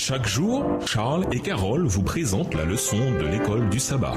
Chaque jour, Charles et Carole vous présentent la leçon de l'école du sabbat.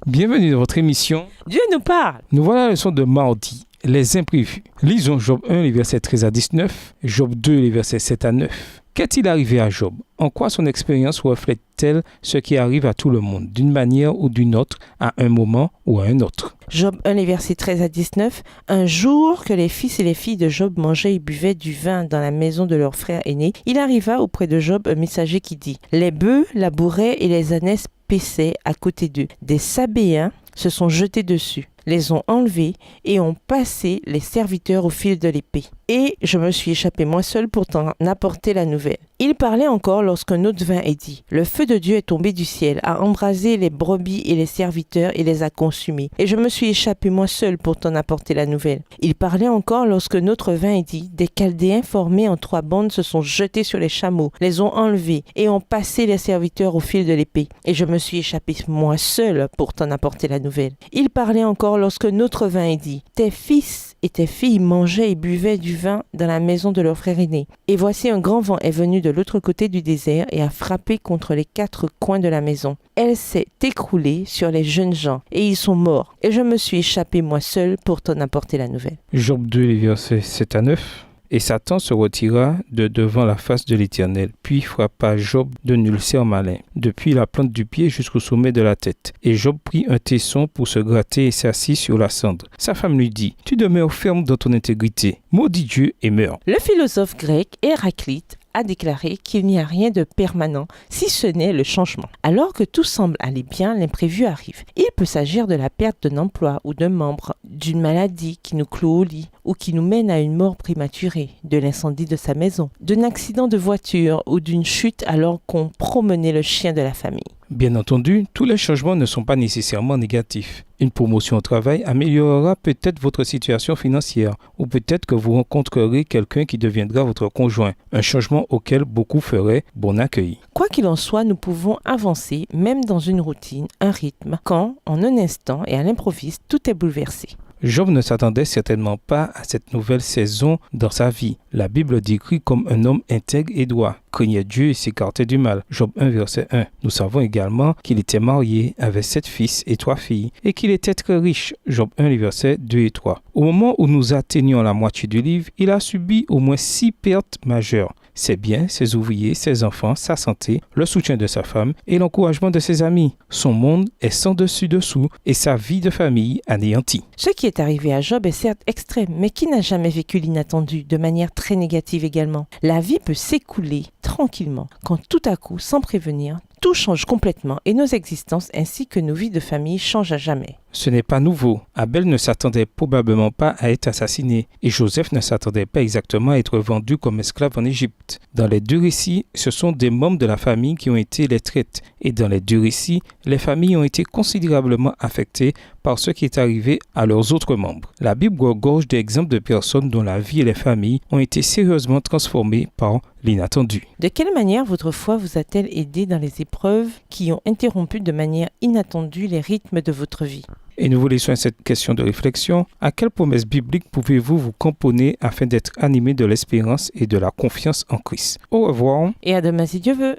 Bienvenue dans votre émission Dieu nous parle. Nous voilà à la leçon de mardi, les imprévus. Lisons Job 1, les versets 13 à 19, Job 2, les versets 7 à 9. Qu'est-il arrivé à Job? En quoi son expérience reflète-t-elle ce qui arrive à tout le monde, d'une manière ou d'une autre, à un moment ou à un autre? Job 1, les versets 13 à 19. Un jour que les fils et les filles de Job mangeaient et buvaient du vin dans la maison de leur frère aîné, il arriva auprès de Job un messager qui dit: les bœufs labouraient et les ânesses paissaient à côté d'eux. Des Sabéens se sont jetés dessus, les ont enlevés et ont passé les serviteurs au fil de l'épée. Et je me suis échappé moi seul pour t'en apporter la nouvelle. Il parlait encore lorsqu'un autre vint et dit: le feu de Dieu est tombé du ciel, a embrasé les brebis et les serviteurs et les a consumés. Et je me suis échappé moi seul pour t'en apporter la nouvelle. Il parlait encore lorsqu'un autre vint et dit: des Chaldéens formés en 3 bandes se sont jetés sur les chameaux, les ont enlevés et ont passé les serviteurs au fil de l'épée. Et je me suis échappé moi seul pour t'en apporter la nouvelle. Il parlait encore lorsqu'un autre vint et dit: tes fils et tes filles mangeaient et buvaient du vin dans la maison de leur frère aîné. Et voici un grand vent est venu de l'autre côté du désert et a frappé contre les 4 coins de la maison. Elle s'est écroulée sur les jeunes gens et ils sont morts. Et je me suis échappé moi seul pour t'en apporter la nouvelle. Job 2, les versets 7 à 9. Et Satan se retira de devant la face de l'Éternel, puis frappa Job d'un ulcère malin, depuis la plante du pied jusqu'au sommet de la tête. Et Job prit un tesson pour se gratter et s'assit sur la cendre. Sa femme lui dit: tu demeures ferme dans ton intégrité, maudis Dieu et meurs. Le philosophe grec Héraclite a déclaré qu'il n'y a rien de permanent si ce n'est le changement. Alors que tout semble aller bien, l'imprévu arrive. Il peut s'agir de la perte d'un emploi ou d'un membre, d'une maladie qui nous cloue au lit ou qui nous mène à une mort prématurée, de l'incendie de sa maison, d'un accident de voiture ou d'une chute alors qu'on promenait le chien de la famille. Bien entendu, tous les changements ne sont pas nécessairement négatifs. Une promotion au travail améliorera peut-être votre situation financière, ou peut-être que vous rencontrerez quelqu'un qui deviendra votre conjoint, un changement auquel beaucoup feraient bon accueil. Quoi qu'il en soit, nous pouvons avancer, même dans une routine, un rythme, quand, en un instant et à l'improviste, tout est bouleversé. Job ne s'attendait certainement pas à cette nouvelle saison dans sa vie. La Bible décrit comme un homme intègre et droit, craignait Dieu et s'écartait du mal. Job 1, verset 1. Nous savons également qu'il était marié, avait 7 fils et 3 filles, et qu'il était très riche. Job 1, les versets 2 et 3. Au moment où nous atteignons la moitié du livre, il a subi au moins 6 pertes majeures. Ses biens, ses ouvriers, ses enfants, sa santé, le soutien de sa femme et l'encouragement de ses amis. Son monde est sans dessus-dessous et sa vie de famille anéantie. Ce qui est arrivé à Job est certes extrême, mais qui n'a jamais vécu l'inattendu, de manière très négative également. La vie peut s'écouler tranquillement, quand tout à coup, sans prévenir, tout change complètement et nos existences ainsi que nos vies de famille changent à jamais. Ce n'est pas nouveau. Abel ne s'attendait probablement pas à être assassiné et Joseph ne s'attendait pas exactement à être vendu comme esclave en Égypte. Dans les 2 récits, ce sont des membres de la famille qui ont été les traites et dans les 2 récits, les familles ont été considérablement affectées par ce qui est arrivé à leurs autres membres. La Bible regorge d'exemples de personnes dont la vie et les familles ont été sérieusement transformées par l'inattendu. De quelle manière votre foi vous a-t-elle aidé dans les épreuves qui ont interrompu de manière inattendue les rythmes de votre vie? Et nous vous laissons cette question de réflexion. À quelle promesse biblique pouvez-vous vous camponner afin d'être animé de l'espérance et de la confiance en Christ? Au revoir. Et à demain si Dieu veut.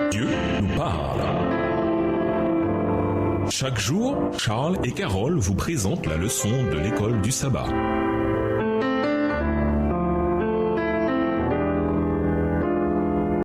Dieu nous parle. Chaque jour, Charles et Carole vous présentent la leçon de l'école du sabbat.